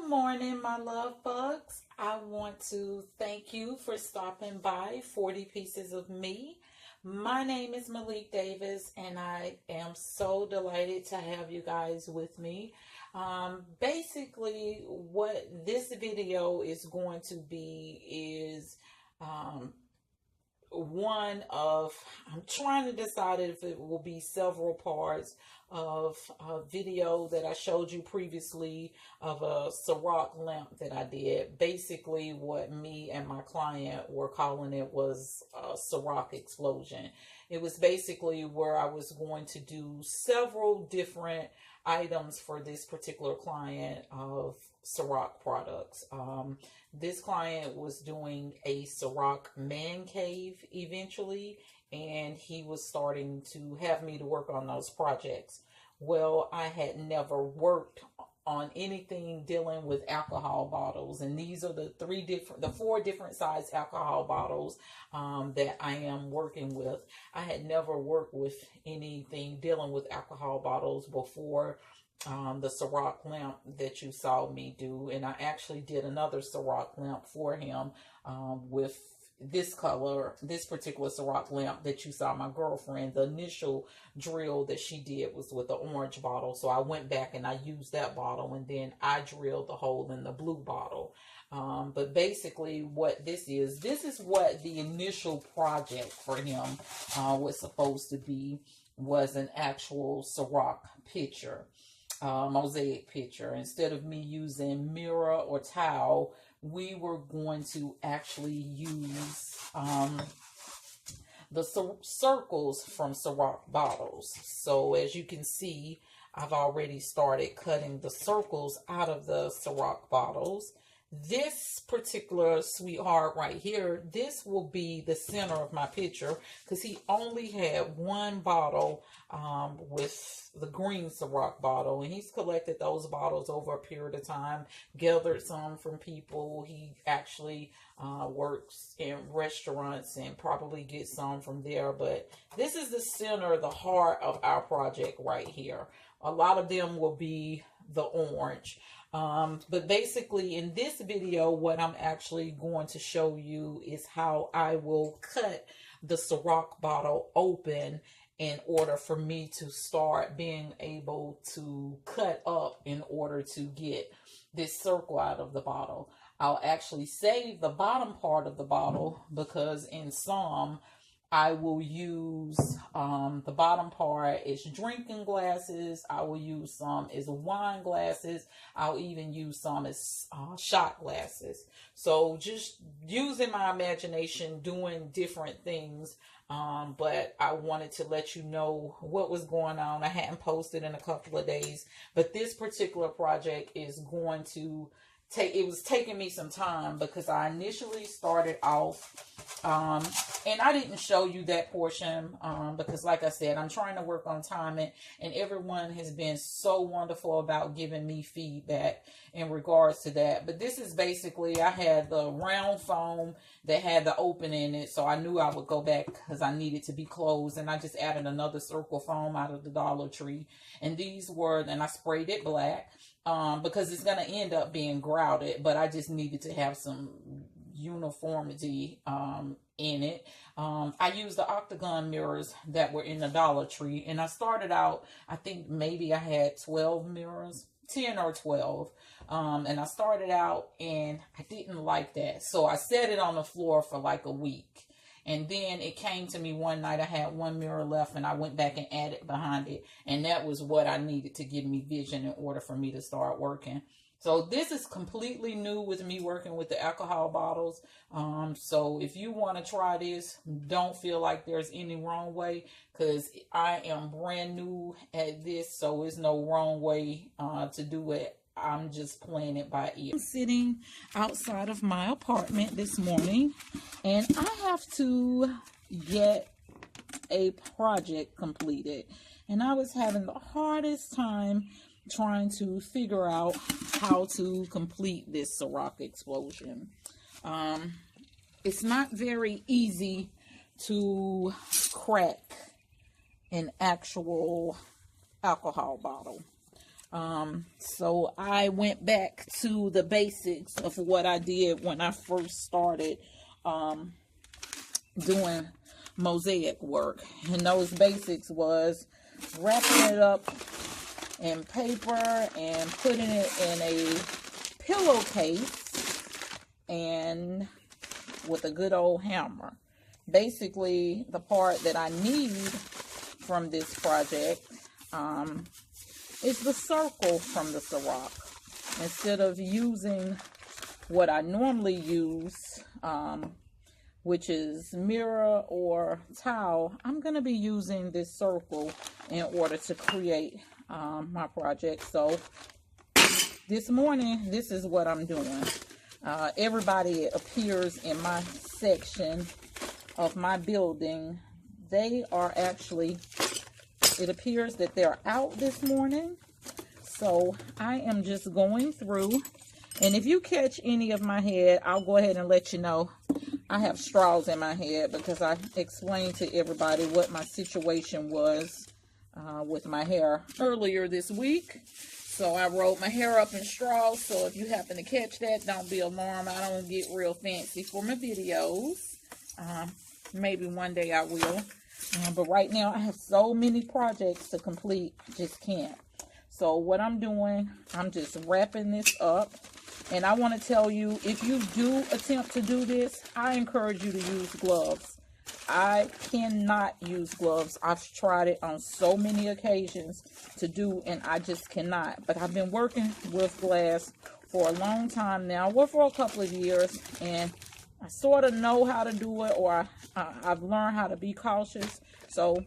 Good morning, my love bugs. I want to thank you for stopping by 40 Pieces of Me. My name is Maylikdavis, and I am so delighted to have you guys with me. Basically, what this video is going to be is one of, I'm trying to decide if it will be several parts of a video that I showed you previously of a Ciroc lamp that I did. Basically what me and my client were calling it was a Ciroc explosion. It was basically where I was going to do several different items for this particular client of Ciroc products. This client was doing a Ciroc man cave eventually, and he was starting to have me to work on those projects. Well, I had never worked on anything dealing with alcohol bottles, and these are the four different size alcohol bottles that I am working with. I had never worked with anything dealing with alcohol bottles before the Ciroc lamp that you saw me do, and I actually did another Ciroc lamp for him with this color, this particular Ciroc lamp that you saw my girlfriend. The initial drill that she did was with the orange bottle, so I went back and I used that bottle, and then I drilled the hole in the blue bottle. But basically what this is what the initial project for him was supposed to be, was an actual Ciroc picture. Mosaic picture. Instead of me using mirror or towel, we were going to actually use the circles from Ciroc bottles. So as you can see, I've already started cutting the circles out of the Ciroc bottles. This particular sweetheart right here, this will be the center of my picture because he only had one bottle with the green Ciroc bottle, and he's collected those bottles over a period of time, gathered some from people. He actually works in restaurants and probably gets some from there, but this is the center, the heart of our project right here. A lot of them will be the orange. But basically in this video, what I'm actually going to show you is how I will cut the Ciroc bottle open in order for me to start being able to cut up in order to get this circle out of the bottle. I'll actually save the bottom part of the bottle because in some I will use the bottom part is drinking glasses. I will use some as wine glasses. I'll even use some as shot glasses. So just using my imagination, doing different things. But I wanted to let you know what was going on. I hadn't posted in a couple of days, but this particular project is going to it was taking me some time because I initially started off, and I didn't show you that portion because like I said, I'm trying to work on timing, and everyone has been so wonderful about giving me feedback in regards to that. But this is basically, I had the round foam that had the opening in it, so I knew I would go back because I needed to be closed, and I just added another circle foam out of the Dollar Tree, and these were, and I sprayed it black. Because it's going to end up being grouted, but I just needed to have some uniformity in it. I used the octagon mirrors that were in the Dollar Tree, and I started out, I think maybe I had 12 mirrors, 10 or 12, and I started out and I didn't like that, so I set it on the floor for like a week. And then it came to me one night, I had one mirror left, and I went back and added behind it. And that was what I needed to give me vision in order for me to start working. So this is completely new with me working with the alcohol bottles. So if you want to try this, don't feel like there's any wrong way, because I am brand new at this. So there's no wrong way to do it. I'm just playing it by ear. I'm sitting outside of my apartment this morning, and I have to get a project completed, and I was having the hardest time trying to figure out how to complete this Ciroc explosion. It's not very easy to crack an actual alcohol bottle. So I went back to the basics of what I did when I first started doing mosaic work. And those basics was wrapping it up in paper and putting it in a pillowcase and with a good old hammer. Basically, the part that I need from this project is the circle from the Ciroc. Instead of using what I normally use, which is mirror or towel, I'm going to be using this circle in order to create my project. So this morning, this is what I'm doing. Everybody appears in my section of my building. They are actually, it appears that they're out this morning. So I am just going through, and if you catch any of my head, I'll go ahead and let you know. I have straws in my head because I explained to everybody what my situation was with my hair earlier this week. So I rolled my hair up in straws. So if you happen to catch that, don't be alarmed. I don't get real fancy for my videos. Maybe one day I will. But right now I have so many projects to complete. I just can't. So what I'm doing, I'm just wrapping this up. And I want to tell you, if you do attempt to do this, I encourage you to use gloves. I cannot use gloves. I've tried it on so many occasions to do, and I just cannot. But I've been working with glass for a long time now, well, for a couple of years, and I sort of know how to do it, or I've learned how to be cautious. So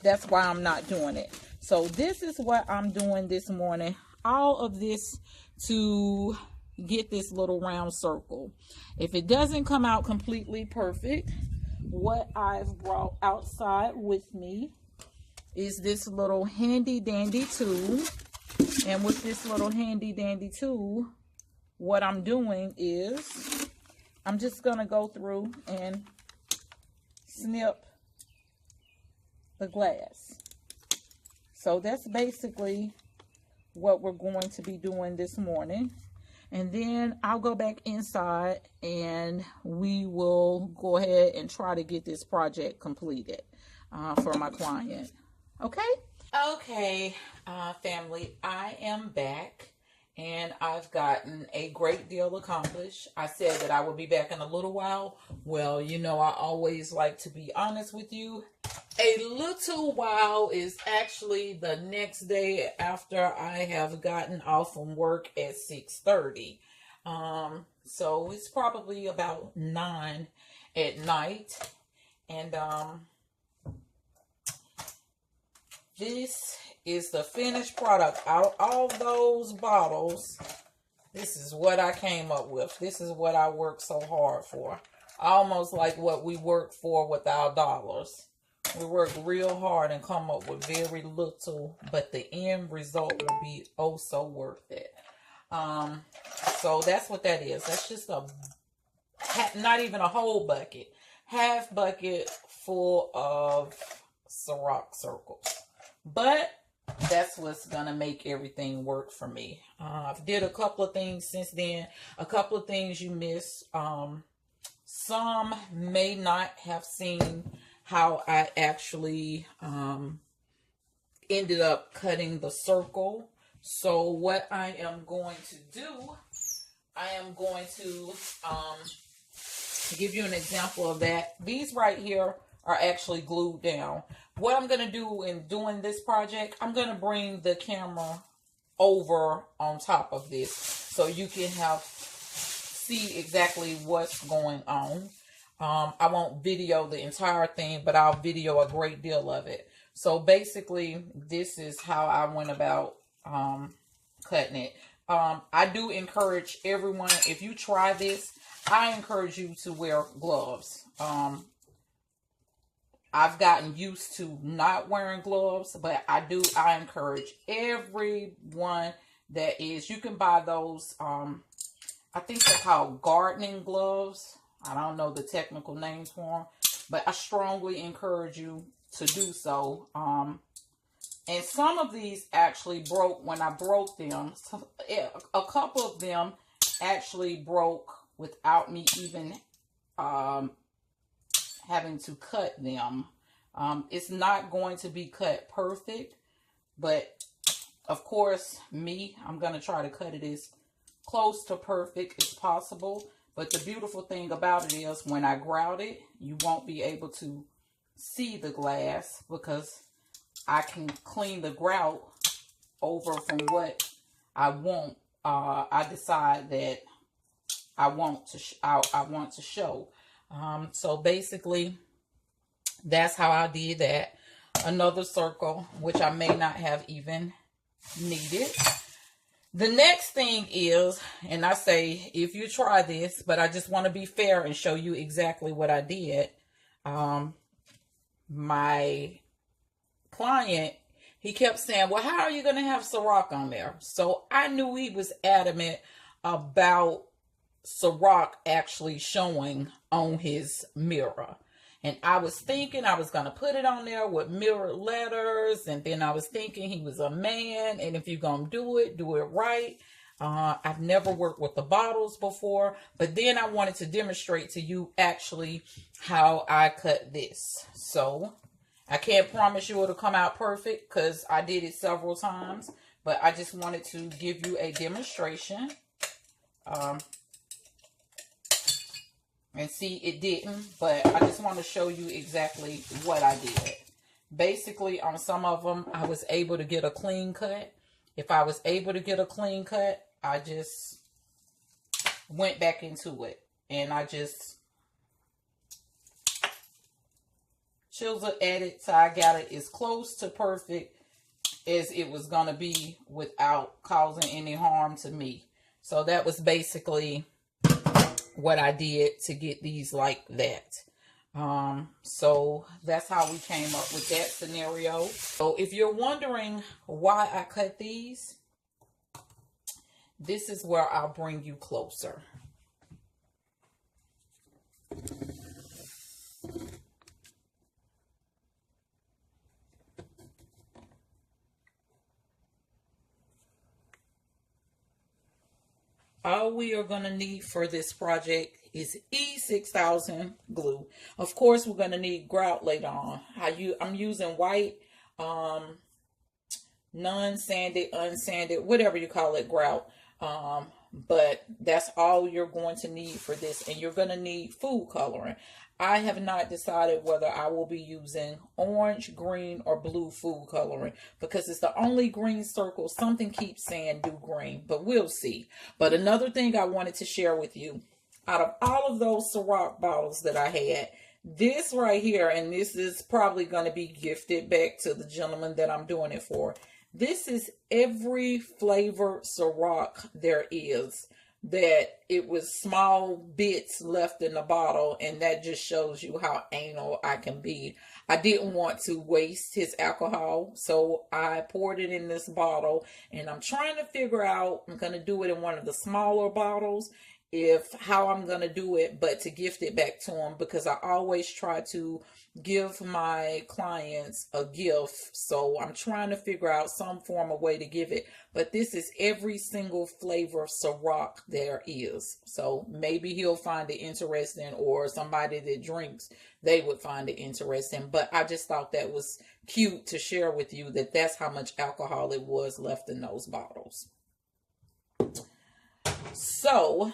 that's why I'm not doing it. So this is what I'm doing this morning. All of this to get this little round circle. If it doesn't come out completely perfect, what I've brought outside with me is this little handy dandy tool. And with this little handy dandy tool, what I'm doing is I'm just going to go through and snip the glass. So that's basically what we're going to be doing this morning. And then I'll go back inside and we will go ahead and try to get this project completed for my client. Okay? Okay, family, I am back and I've gotten a great deal accomplished. I said that I would be back in a little while. Well, you know, I always like to be honest with you. A little while is actually the next day after I have gotten off from work at 6:30. So it's probably about 9 at night. And this is the finished product. Out of all those bottles, this is what I came up with. This is what I worked so hard for. Almost like what we work for with our dollars. We work real hard and come up with very little, but the end result will be oh so worth it. So that's what that is. That's just a, not even a whole bucket, half bucket full of Ciroc circles. But that's what's gonna make everything work for me. I've did a couple of things since then. A couple of things you missed. Some may not have seen how I actually ended up cutting the circle. So what I am going to do, I am going to give you an example of that. These right here are actually glued down. What I'm going to do in doing this project, I'm going to bring the camera over on top of this so you can see exactly what's going on. I won't video the entire thing, but I'll video a great deal of it. So basically, this is how I went about cutting it. I do encourage everyone, if you try this, I encourage you to wear gloves. I've gotten used to not wearing gloves, but I encourage everyone that is, you can buy those, I think they're called gardening gloves. I don't know the technical names for them, but I strongly encourage you to do so. And some of these actually broke when I broke them. A couple of them actually broke without me even having to cut them. It's not going to be cut perfect, but of course, I'm going to try to cut it as close to perfect as possible. But the beautiful thing about it is when I grout it, you won't be able to see the glass because I can clean the grout over from what I want. I decide that I want to show. So basically, that's how I did that. Another circle, which I may not have even needed. The next thing is, and I say if you try this, but I just want to be fair and show you exactly what I did. My client, he kept saying, well, how are you going to have Ciroc on there? So I knew he was adamant about Ciroc actually showing on his mirror. And I was thinking I was going to put it on there with mirrored letters. And then I was thinking he was a man. And if you're going to do it right. I've never worked with the bottles before. But then I wanted to demonstrate to you actually how I cut this. So I can't promise you it'll come out perfect because I did it several times. But I just wanted to give you a demonstration. And see, it didn't, but I just want to show you exactly what I did. Basically, on some of them, I was able to get a clean cut. If I was able to get a clean cut, I just went back into it. And I just chiseled at it so I got it as close to perfect as it was going to be without causing any harm to me. So that was basically what I did to get these like that. So that's how we came up with that scenario. So if you're wondering why I cut these, this is where I'll bring you closer. All we are going to need for this project is E6000 glue. Of course, we're going to need grout later on. I'm using white, non-sanded, unsanded, whatever you call it, grout. But that's all you're going to need for this. And you're going to need food coloring. I have not decided whether I will be using orange, green, or blue food coloring because it's the only green circle. Something keeps saying do green, but we'll see. But another thing I wanted to share with you, out of all of those Ciroc bottles that I had, this right here, and this is probably going to be gifted back to the gentleman that I'm doing it for. This is every flavor Ciroc there is. That it was small bits left in the bottle, and that just shows you how anal I can be. I didn't want to waste his alcohol, so I poured it in this bottle, and I'm trying to figure out, I'm going to do it in one of the smaller bottles, how I'm going to do it, but to gift it back to him, because I always try to give my clients a gift. So I'm trying to figure out some form of way to give it, but this is every single flavor of Ciroc there is. So maybe he'll find it interesting, or somebody that drinks, they would find it interesting. But I just thought that was cute to share with you, that that's how much alcohol it was left in those bottles. So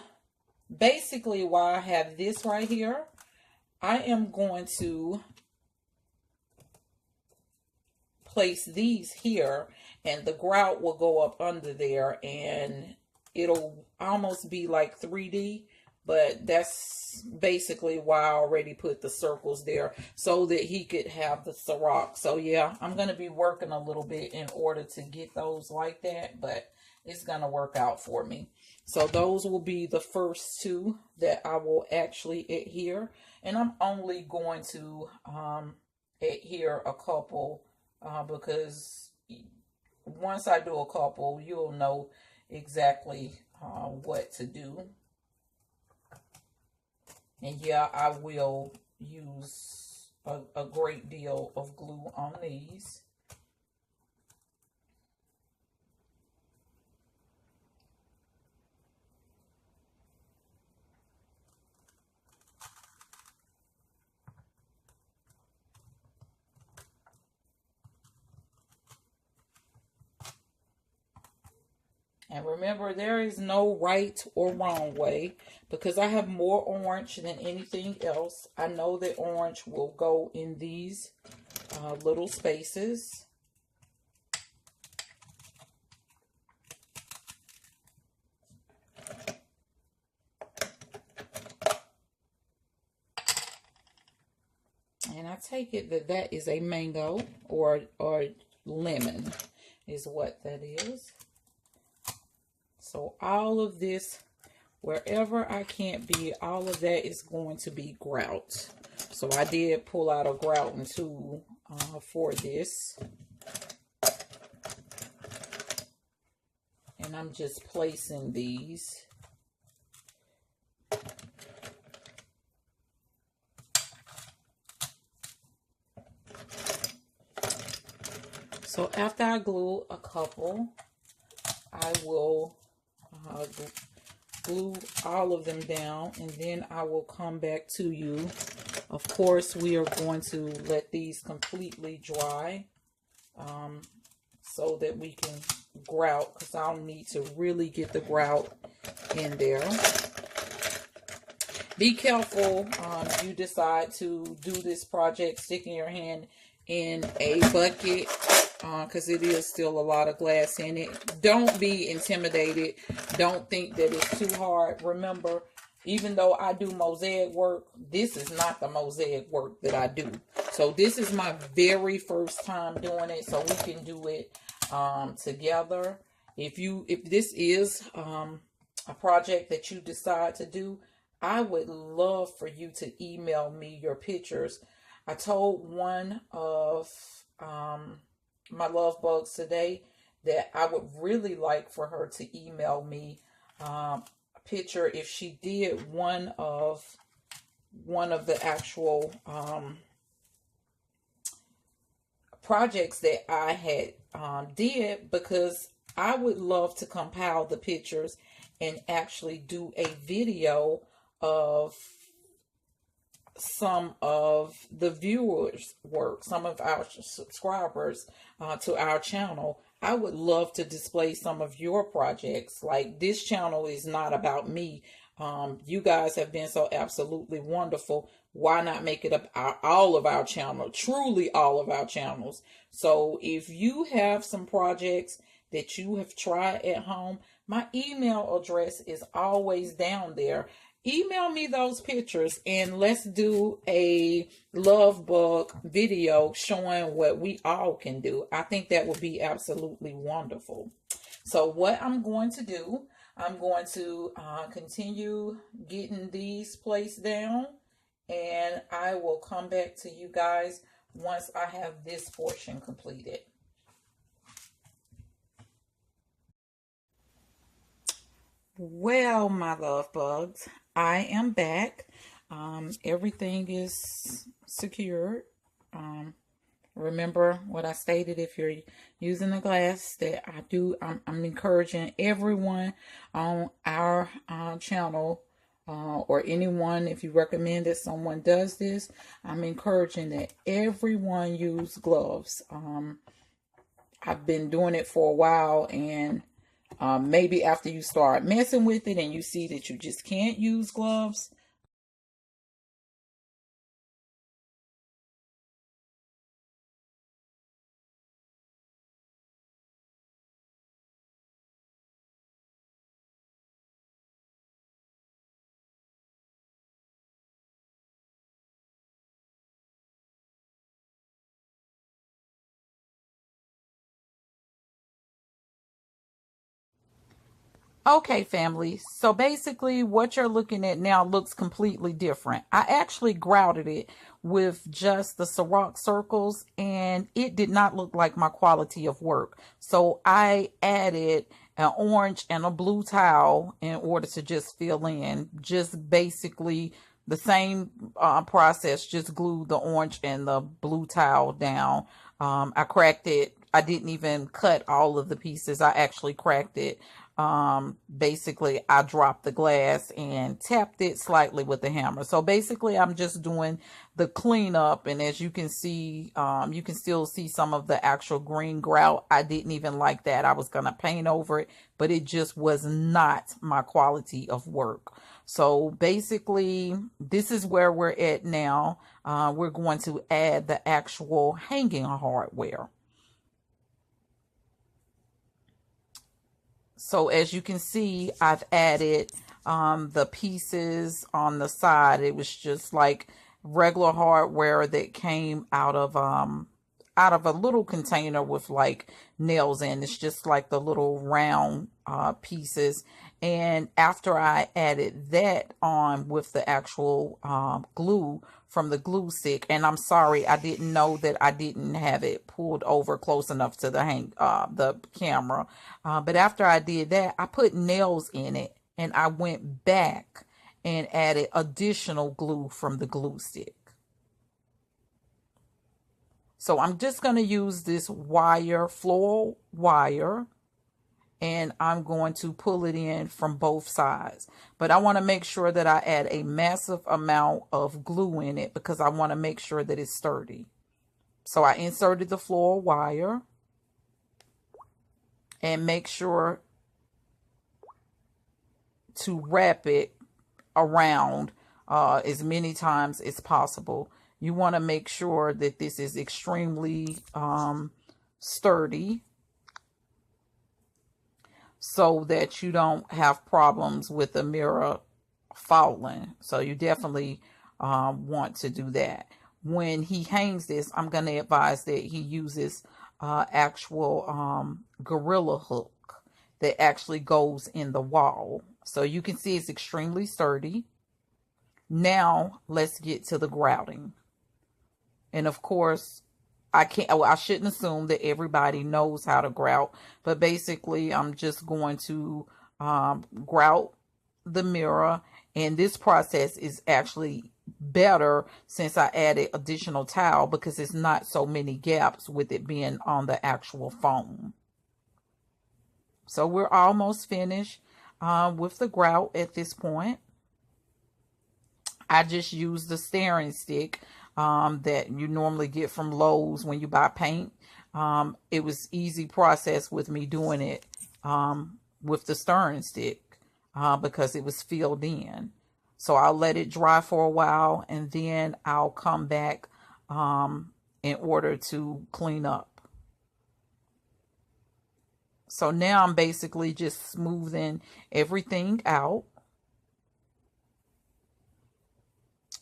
basically, while I have this right here, I am going to place these here, and the grout will go up under there, and it'll almost be like 3D, but that's basically why I already put the circles there, so that he could have the Ciroc. So yeah, I'm going to be working a little bit in order to get those like that, but it's going to work out for me. So those will be the first two that I will actually adhere. And I'm only going to adhere a couple because once I do a couple, you'll know exactly what to do. And yeah, I will use a great deal of glue on these. And remember, there is no right or wrong way because I have more orange than anything else. I know that orange will go in these little spaces. And I take it that that is a mango or lemon is what that is. So all of this, wherever I can't be, all of that is going to be grout. So I did pull out a grouting tool for this. And I'm just placing these. So after I glue a couple, I will glue all of them down, and then I will come back to you. Of course, we are going to let these completely dry so that we can grout, because I'll need to really get the grout in there. Be careful you decide to do this project sticking your hand in a bucket, because it is still a lot of glass in it. Don't be intimidated. Don't think that it's too hard. Remember, even though I do mosaic work, this is not the mosaic work that I do. So this is my very first time doing it, so we can do it together. If this is a project that you decide to do, I would love for you to email me your pictures. I told one of my love bugs today that I would really like for her to email me a picture if she did one of the actual projects that I had did, because I would love to compile the pictures and actually do a video of some of the viewers' work, some of our subscribers to our channel. I would love to display some of your projects. Like, this channel is not about me. You guys have been so absolutely wonderful. Why not make it about all of our channel, truly all of our channels? So if you have some projects that you have tried at home, my email address is always down there. Email me those pictures and let's do a love bug video showing what we all can do. I think that would be absolutely wonderful. So what I'm going to do, I'm going to continue getting these placed down, and I will come back to you guys once I have this portion completed. Well, my love bugs, I am back. Everything is secured. Remember what I stated, if you're using the glass that I do, I'm encouraging everyone on our channel or anyone, if you recommend that someone does this, I'm encouraging that everyone use gloves. I've been doing it for a while, and maybe after you start messing with it and you see that you just can't use gloves, okay, family. So basically what you're looking at now looks completely different. I actually grouted it with just the Ciroc circles, and it did not look like my quality of work. So I added an orange and a blue towel in order to just fill in. Just basically the same process, just glue the orange and the blue towel down. I cracked it. I didn't even cut all of the pieces. I actually cracked it basically I dropped the glass and tapped it slightly with the hammer. So basically I'm just doing the cleanup, and as you can see, you can still see some of the actual green grout. I didn't even like that. I was going to paint over it, but it just was not my quality of work. So basically this is where we're at now. We're going to add the actual hanging hardware. So as you can see, I've added the pieces on the side. It was just like regular hardware that came out of a little container with like nails in. It's just like the little round pieces. And after I added that on with the actual glue from the glue stick, and I'm sorry, I didn't know that I didn't have it pulled over close enough to the camera. But after I did that, I put nails in it, and I went back and added additional glue from the glue stick. So I'm just going to use this wire, floral wire, and I'm going to pull it in from both sides. But I want to make sure that I add a massive amount of glue in it because I want to make sure that it's sturdy. So I inserted the floral wire and make sure to wrap it around as many times as possible. You want to make sure that this is extremely sturdy so that you don't have problems with the mirror falling. So you definitely want to do that. When he hangs this, I'm going to advise that he uses actual Gorilla hook that actually goes in the wall. So you can see it's extremely sturdy. Now let's get to the grouting. And of course, I shouldn't assume that everybody knows how to grout, but basically I'm just going to grout the mirror. And this process is actually better since I added additional towel because it's not so many gaps with it being on the actual foam. So we're almost finished with the grout at this point. I just used the staring stick that you normally get from Lowe's when you buy paint. It was easy process with me doing it with the stirring stick because it was filled in. So I'll let it dry for a while and then I'll come back in order to clean up. So now I'm basically just smoothing everything out.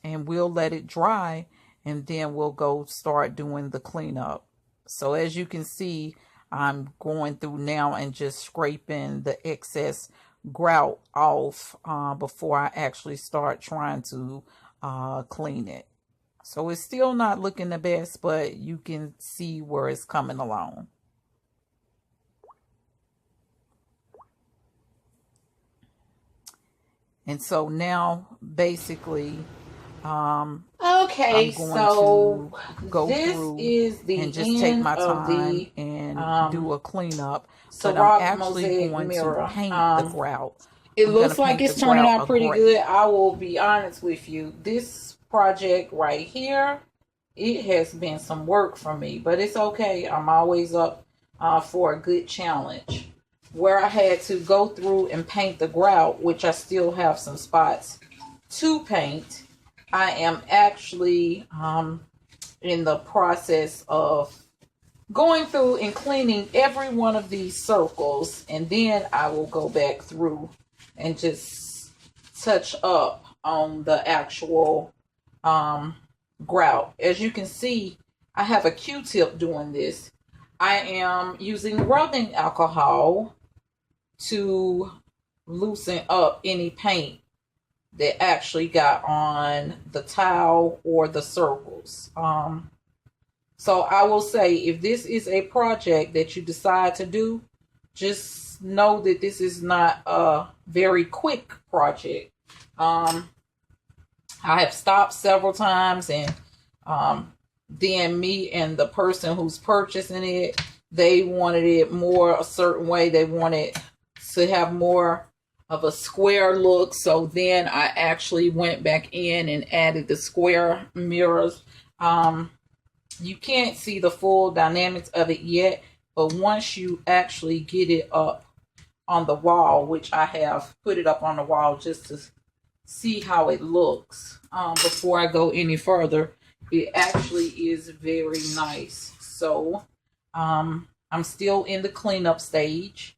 And we'll let it dry and then we'll go start doing the cleanup. So as you can see, I'm going through now and just scraping the excess grout off before I actually start trying to clean it. So it's still not looking the best, but you can see where it's coming along. And so now basically okay, so go this through is the and just end take my of time the and do a cleanup. But Ciroc I'm actually Mosaic going mirror. to paint the grout. It I'm looks gonna like paint it's the turning grout out a pretty gray. good. I will be honest with you. This project right here, it has been some work for me, but it's okay. I'm always up for a good challenge. Where I had to go through and paint the grout, which I still have some spots to paint, I am actually in the process of going through and cleaning every one of these circles, and then I will go back through and just touch up on the actual grout. As you can see, I have a Q-tip doing this. I am using rubbing alcohol to loosen up any paint that actually got on the tile or the circles. So I will say, if this is a project that you decide to do, just know that this is not a very quick project. I have stopped several times, and then me and the person who's purchasing it, they wanted it more a certain way. They wanted to have more of a square look. So then I actually went back in and added the square mirrors. You can't see the full dynamics of it yet, but once you actually get it up on the wall, which I have put it up on the wall just to see how it looks before I go any further, it actually is very nice. So I'm still in the cleanup stage,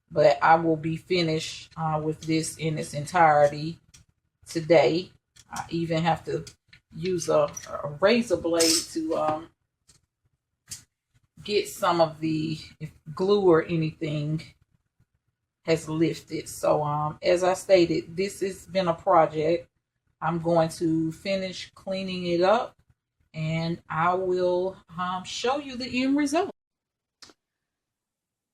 but I will be finished with this in its entirety today. I even have to use a razor blade to get some of the glue or anything has lifted. So as I stated, this has been a project. I'm going to finish cleaning it up and I will show you the end result.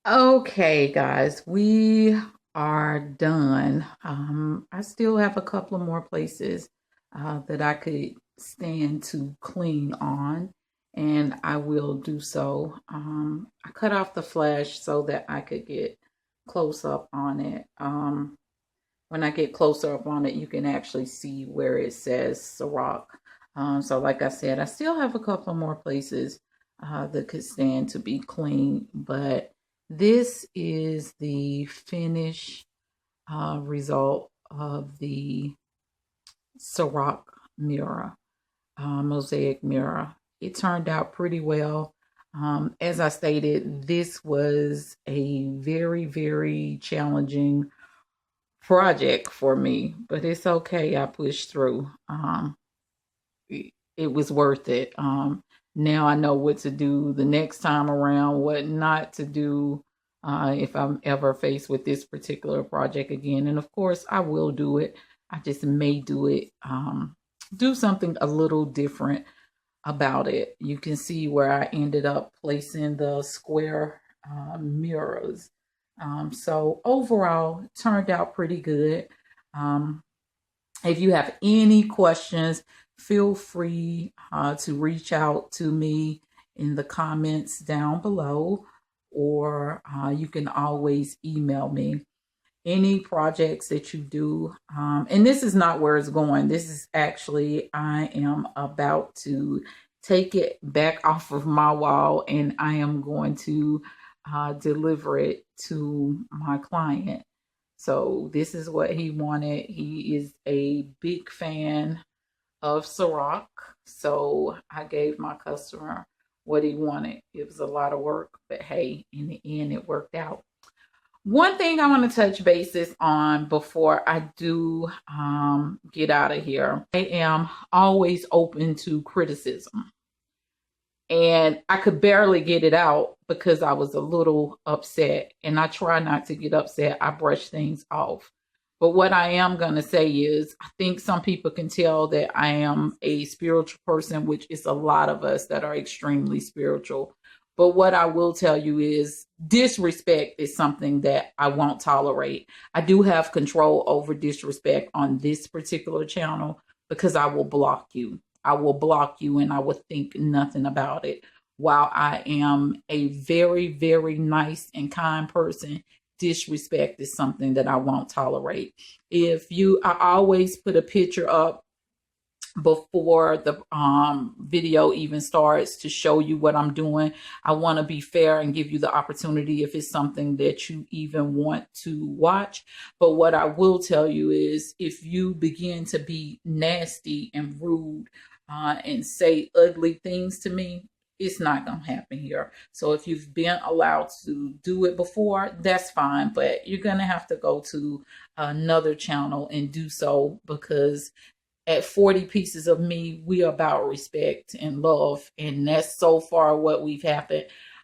Okay, guys, we are done. I still have a couple of more places that I could stand to clean on, and I will do so. I cut off the flash so that I could get close up on it. When I get closer up on it, you can actually see where it says Ciroc. So like I said, I still have a couple more places that could stand to be clean, but this is the finished result of the Ciroc mirror, mosaic mirror. It turned out pretty well. As I stated, this was a very, very challenging project for me, but it's okay. I pushed through. It was worth it. Now I know what to do the next time around, what not to do if I'm ever faced with this particular project again. And of course, I will do it. I just may do it, do something a little different about it. You can see where I ended up placing the square mirrors. So overall, it turned out pretty good. If you have any questions, feel free to reach out to me in the comments down below, or you can always email me. Any projects that you do, and this is not where it's going. This is actually, I am about to take it back off of my wall and I am going to deliver it to my client. So this is what he wanted. He is a big fan of Ciroc, so I gave my customer what he wanted. It was a lot of work, but hey, in the end, it worked out. One thing I want to touch bases on before I do get out of here, I am always open to criticism. And I could barely get it out because I was a little upset. And I try not to get upset. I brush things off. But what I am going to say is, I think some people can tell that I am a spiritual person, which is a lot of us that are extremely spiritual. But what I will tell you is disrespect is something that I won't tolerate. I do have control over disrespect on this particular channel because I will block you. I will block you and I will think nothing about it. While I am a very, very nice and kind person, disrespect is something that I won't tolerate. I always put a picture up before the video even starts to show you what I'm doing. I want to be fair and give you the opportunity if it's something that you even want to watch. But what I will tell you is, if you begin to be nasty and rude and say ugly things to me, it's not going to happen here. So if you've been allowed to do it before, that's fine, but you're going to have to go to another channel and do so, because at 40 pieces of me, we are about respect and love. And that's so far what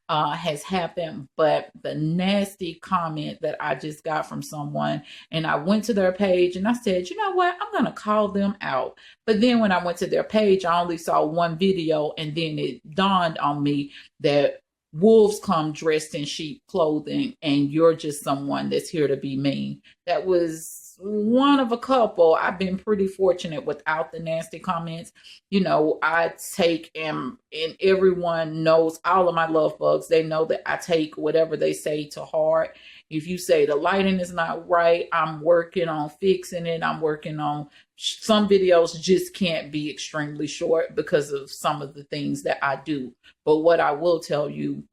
has happened. But the nasty comment that I just got from someone, and I went to their page and I said, you know what, I'm going to call them out. But then when I went to their page, I only saw one video, and then it dawned on me that wolves come dressed in sheep clothing and you're just someone that's here to be mean. That was one of a couple. I've been pretty fortunate without the nasty comments. You know, I take and everyone knows, all of my love bugs, they know that I take whatever they say to heart. If you say the lighting is not right, I'm working on fixing it. I'm working on some videos just can't be extremely short because of some of the things that I do. But what I will tell you,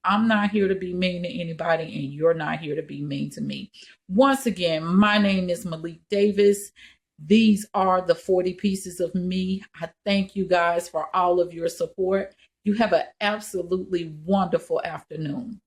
I'm not here to be mean to anybody, and you're not here to be mean to me. Once again, my name is Maylik Davis. These are the 40 pieces of me. I thank you guys for all of your support. You have an absolutely wonderful afternoon.